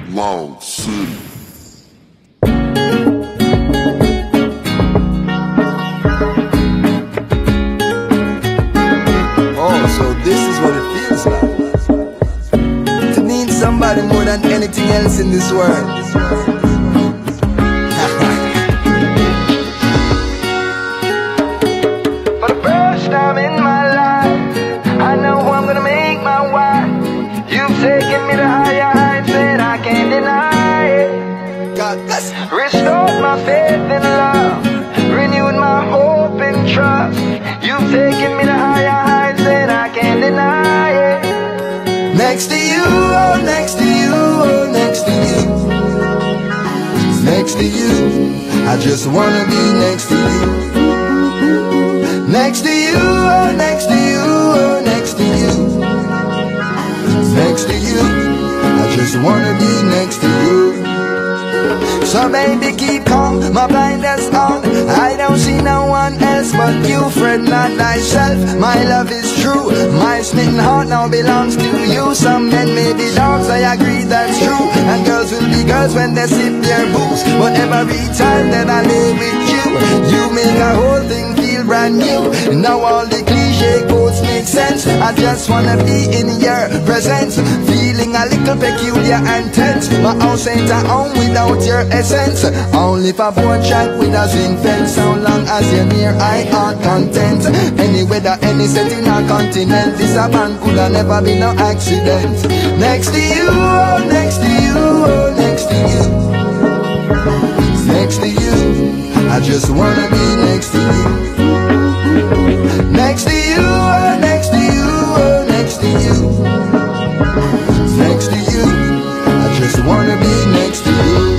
Long City. Oh, so this is what it feels like to need somebody more than anything else in this world. For the first time in my life, I know I'm gonna make my wife. You've taken me to higher heights that I can't deny it. God bless you. Restored my faith in love, renewed my hope and trust. You've taken me to higher heights that I can't deny it. Next to you, oh, next to you, oh, next to you. Next to you, I just wanna be next to you. Next to you, oh, next to you, oh, next to you. Next to you, I just wanna be next to you. So baby, keep calm, my blinders on. I don't see no one else but you, fret not thyself. My love is true, my smitten heart now belongs to you. Some men may be dogs, I agree that's true. And girls will be girls when they sip their booze. But every time that I lay with you, you make a whole thing feel brand new. Now all the cliche quotes make sense. I just wanna be in your presence, feeling a little peculiar and tense. My house ain't a home without your essence. Only for board track with a zinc fence. So long as you're near, I are content. Any weather, any setting or continent, this a band could have never be no accident. Next to you, oh, next to you, oh, next to you. Next to you, I just wanna be next to you. Next to you, oh, next to you, oh, next to you. Next to you, I just wanna be next to you.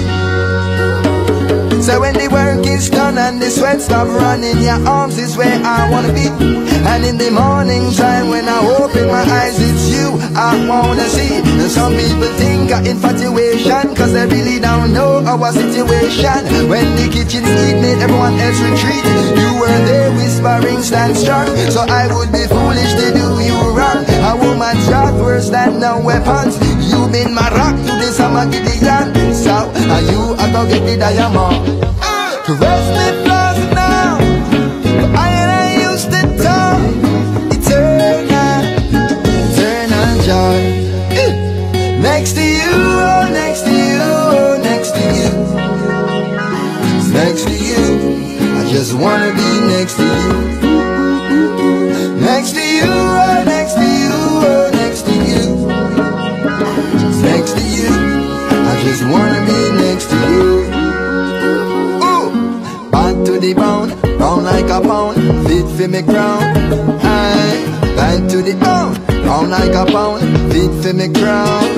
So when the work is done and the sweat stop running, your arms is where I wanna be. And in the morning time when I open my eyes, it's you I wanna see. Some people think of infatuation, cause they really don't know our situation. When the kitchen's evening, everyone else retreat. You were there whispering, stand strong. So I would be foolish to do you wrong. A woman's rock worse than no weapons. You been my rock to the summer Gideon. So are you I go get the diamond. Rest me flaws now, but I used to talk. Eternal joy. Next to you, oh, next to you, oh, next to you. Next to you, I just wanna be next to you. Next to you, oh, next to you, oh, next to you. Next to you, I just wanna be next to you. Back to the bone, round like a pound, fit for me crown. Aye, back to the bone, round like a pound, fit for me crown.